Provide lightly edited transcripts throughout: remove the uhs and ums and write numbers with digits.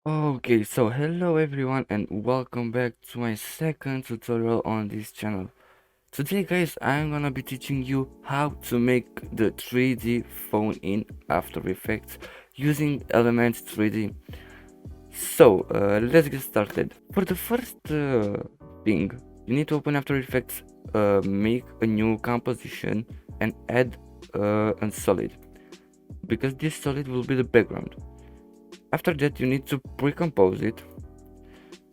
Okay, so hello everyone and welcome back to my second tutorial on this channel. Today guys, I'm gonna be teaching you how to make the 3D phone in After Effects using Element 3D. So, let's get started. For the first thing, you need to open After Effects, make a new composition and add a solid, because this solid will be the background. After that, you need to pre-compose it.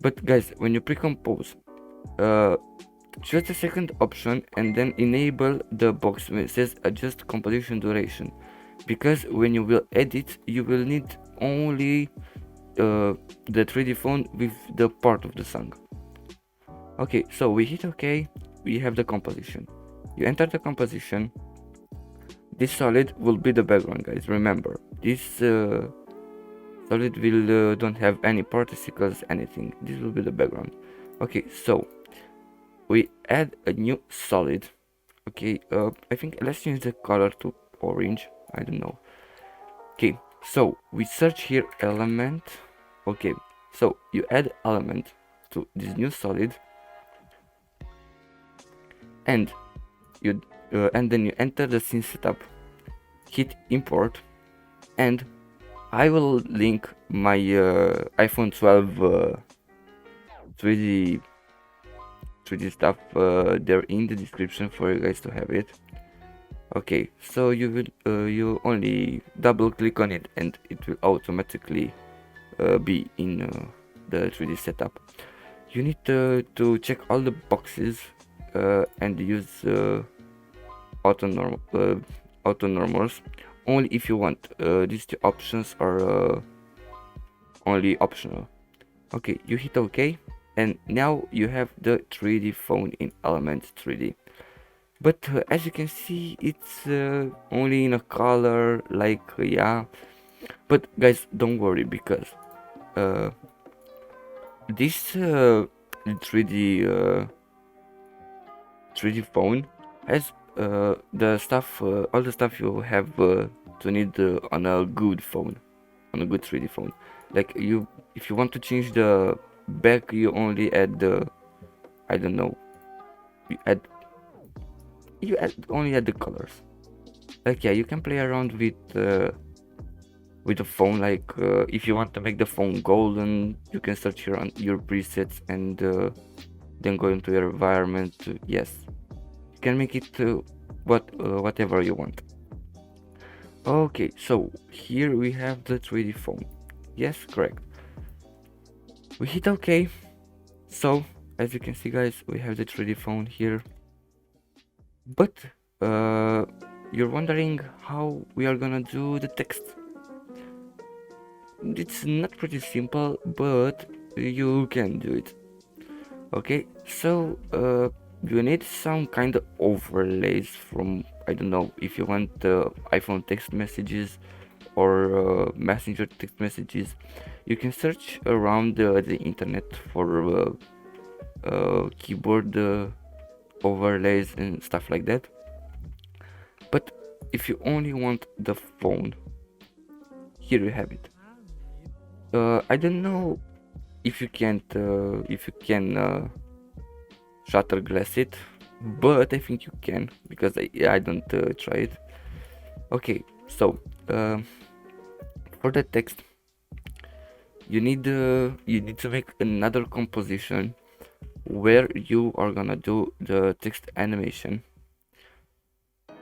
But guys, when you pre-compose, uh, choose the second option and then enable the box where it says adjust composition duration, because when you will edit, you will need only the 3D font with the part of the song. Okay, so we hit OK, we have the composition. You enter the composition. This solid will be the background, guys. Remember, this solid will don't have any particles, anything. This will be the background. Okay, so we add a new solid. Okay, I think let's change the color to orange. I don't know. Okay, so we search here element. Okay, so you add element to this new solid, and then you enter the scene setup, hit import, and I will link my iPhone 12 3D stuff there in the description for you guys to have it. Okay, so you will you only double click on it and it will automatically be in the 3D setup. You need to check all the boxes and use auto normals only if you want. These two options are only optional. Okay, you hit OK, and now you have the 3D phone in Element 3D. But as you can see, it's only in a color, like yeah. But guys, don't worry, because this 3D 3D phone has the stuff, all the stuff you have to need on a good phone, on a good 3D phone. Like if you want to change the back, you only add the, I don't know, you add only add the colors. Like yeah, you can play around with the phone. Like if you want to make the phone golden, you can search here on your presets and then go into your environment. Yes, you can make it whatever you want. Okay, so here we have the 3D phone. Yes, correct. We hit OK. So as you can see, guys, we have the 3D phone here. But you're wondering how we are gonna do the text. It's not pretty simple, but you can do it. Okay, so you need some kind of overlays from, I don't know, if you want iPhone text messages or messenger text messages. You can search around the internet for keyboard overlays and stuff like that. But if you only want the phone, here you have it. I don't know if you can shutter glass it, but I think you can, because I don't try it. Okay, so for the text, you need to make another composition where you are gonna do the text animation.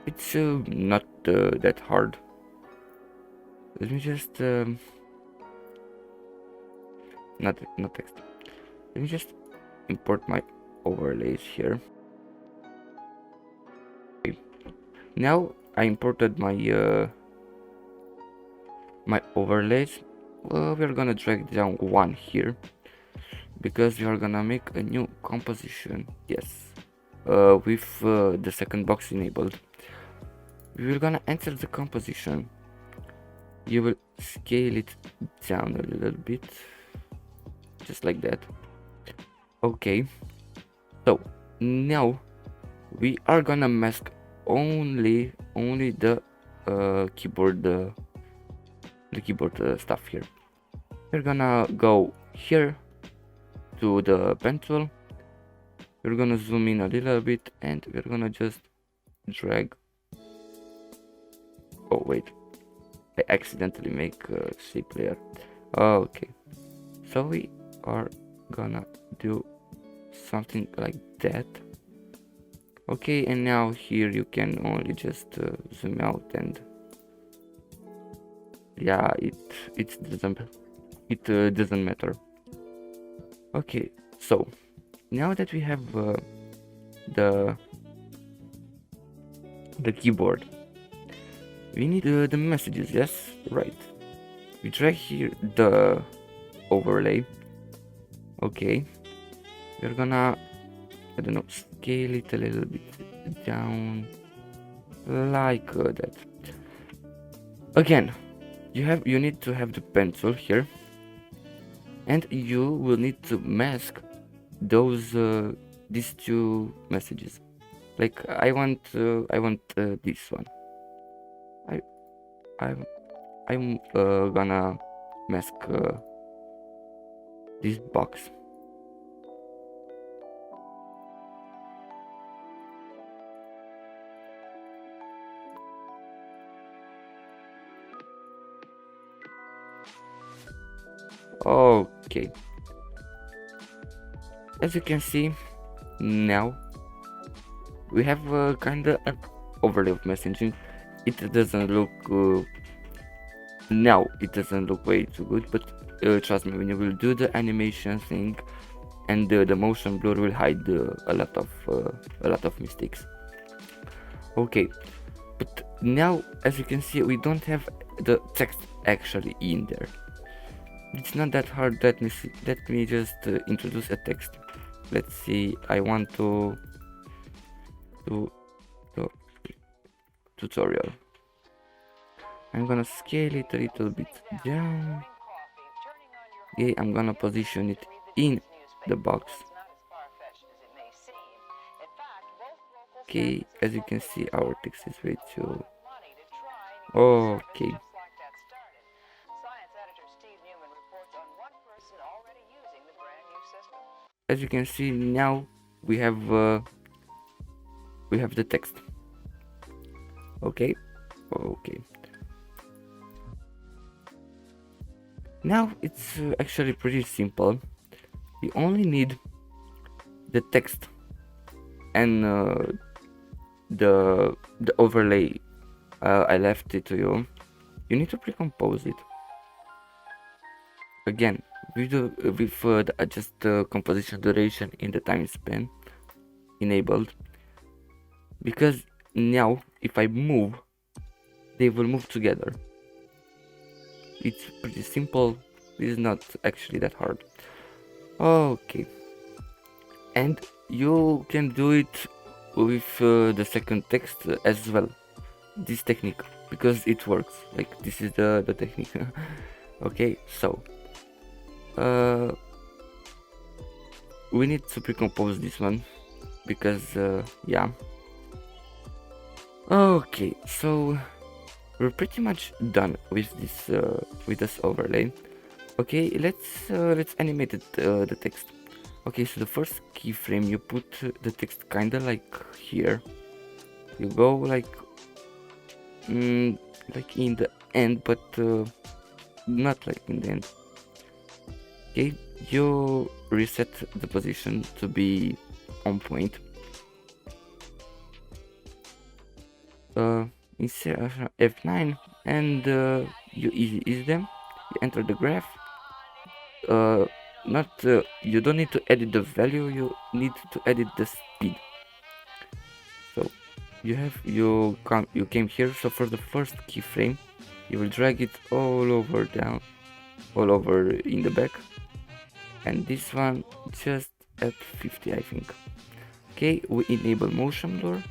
It's not that hard. Let me just not text. Let me just import my overlays here. Okay. Now I imported my my overlays. Well, we are gonna drag down one here, because we are gonna make a new composition. Yes, with the second box enabled. We will gonna enter the composition. You will scale it down a little bit, just like that. Okay, so now we are gonna mask only the keyboard stuff here. We're gonna go here to the pen tool. We're gonna zoom in a little bit and we're gonna just drag. Oh wait, I accidentally make a shape layer. Okay, so we are gonna do something like that. Okay, and now here you can only just zoom out, and yeah, it doesn't matter. Okay, so now that we have the keyboard, we need the messages. Yes, right. We drag here the overlay. Okay, we're gonna, I don't know, scale it a little bit down like that. Again, you need to have the pencil here, and you will need to mask those these two messages. Like I want this one. I I'm gonna mask this box. Okay, as you can see, now we have kinda an overlay of messaging. It doesn't look now it doesn't look way too good, but trust me, when you will do the animation thing, and the motion blur will hide a lot of mistakes. Okay, but now as you can see, we don't have the text actually in there. It's not that hard. Let me just introduce a text. Let's see, I want to do the tutorial. I'm gonna scale it a little bit down. Okay, I'm gonna position it in the box. Okay, as you can see, our text is way too... Okay. As you can see, now we have the text. Okay. Now it's actually pretty simple. We only need the text and the overlay. I left it to you. You need to pre-compose it. Again, with the adjust composition duration in the time span enabled, because now if I move, they will move together. It's pretty simple. It's not actually that hard. Okay, and you can do it with the second text as well, this technique, because it works. Like, this is the technique. Okay, so we need to pre-compose this one, because yeah. Okay, so we're pretty much done with this overlay. Okay, let's animate it, the text. Okay, so the first keyframe, you put the text kinda like here. You go like in the end, but not like in the end. Okay, you reset the position to be on point. Insert F9, and you ease them. You enter the graph. You don't need to edit the value, you need to edit the speed. So you came here, so for the first keyframe you will drag it all over in the back, and this one just at 50, I think. Okay, we enable motion blur.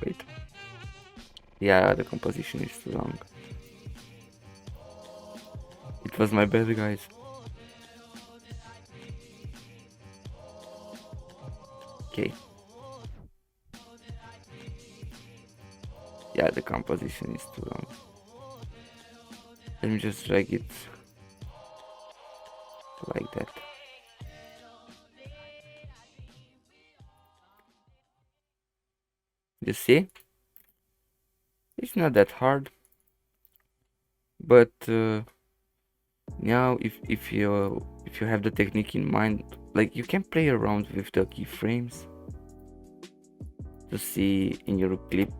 Wait, yeah, the composition is too long. It was my bad, guys. Okay. Yeah, the composition is too long. Let me just drag it like that. You see, it's not that hard, but now if you have the technique in mind, like, you can play around with the keyframes to see in your clip.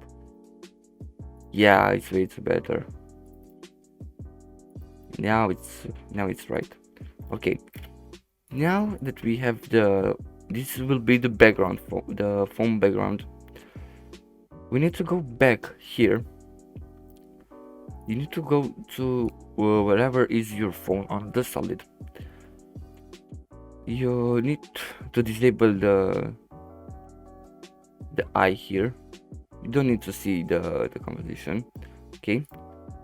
Yeah, it's way too better. Now it's right. Okay, now that we have this will be the background, the phone background. We need to go back here. You need to go to wherever is your phone on the solid. You need to disable the eye here. You don't need to see the composition. Okay,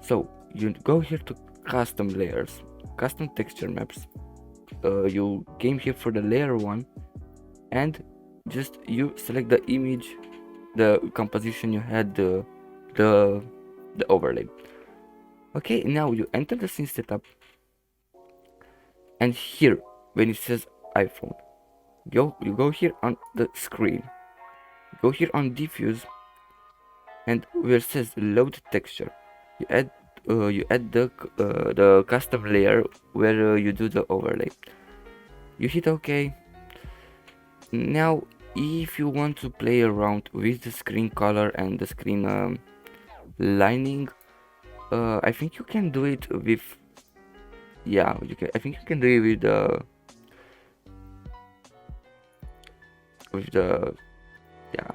so you go here to custom layers, custom texture maps. You came here for the layer one, and just you select the image, the composition you had, the overlay. Okay, now you enter the scene setup, and here when it says iPhone, you go here on the screen, go here on diffuse, and where it says load texture, you add the custom layer where you do the overlay. You hit OK. Now if you want to play around with the screen color and the screen lining, I think you can do it with, yeah, I think you can do it with the yeah,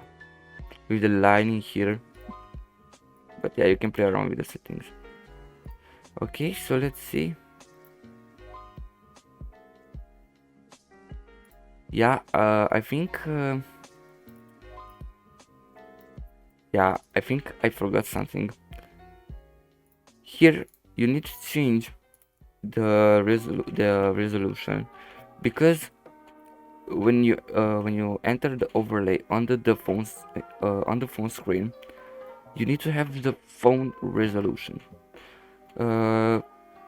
with the lining here, but yeah, you can play around with the settings. Okay, so let's see. Yeah, I think yeah, I think I forgot something. Here you need to change the resolution, because when you enter the overlay under the phone's on the phone screen, you need to have the phone resolution.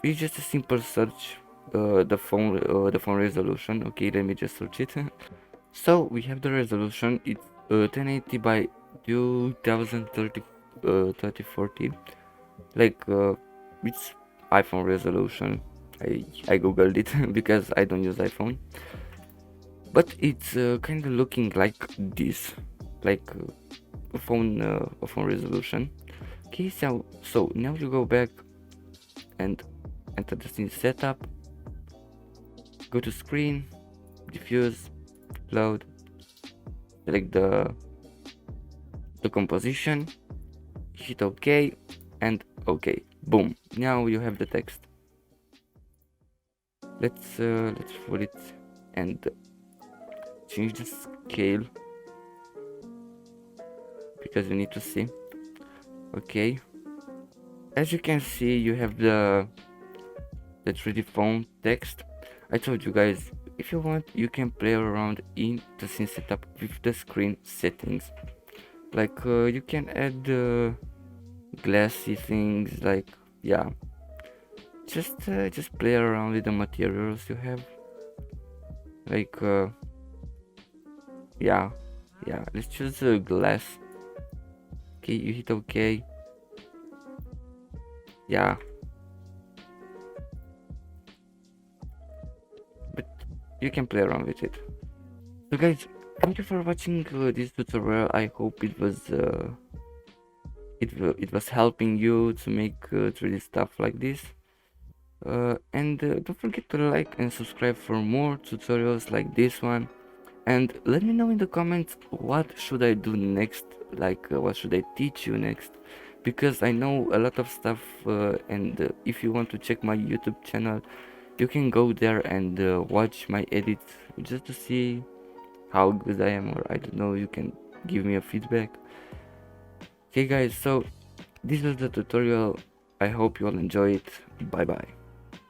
It's just a simple search, the phone resolution. Okay, let me just search it. So we have the resolution. It's 1080 by 2030 3040. Like, it's iPhone resolution. I googled it because I don't use iPhone, but it's kind of looking like this, like a phone resolution. Okay, so now you go back and enter the scene setup, go to screen, diffuse, load, select the composition, hit OK, and OK. Boom, now you have the text. Let's put it and change the scale because we need to see. Okay, as you can see, you have the 3D phone text. I told you guys, if you want, you can play around in the scene setup with the screen settings. Like, you can add glassy things, like, yeah, just play around with the materials you have. Like, yeah, let's choose glass. Okay, you hit OK. Yeah, but you can play around with it. So guys, thank you for watching this tutorial. I hope it was it was helping you to make 3D stuff like this. And don't forget to like and subscribe for more tutorials like this one. And let me know in the comments what should I do next, like what should I teach you next, because I know a lot of stuff, and if you want to check my YouTube channel, you can go there and watch my edits just to see how good I am, or I don't know, you can give me a feedback. Okay guys, so this was the tutorial. I hope you all enjoy it. Bye bye.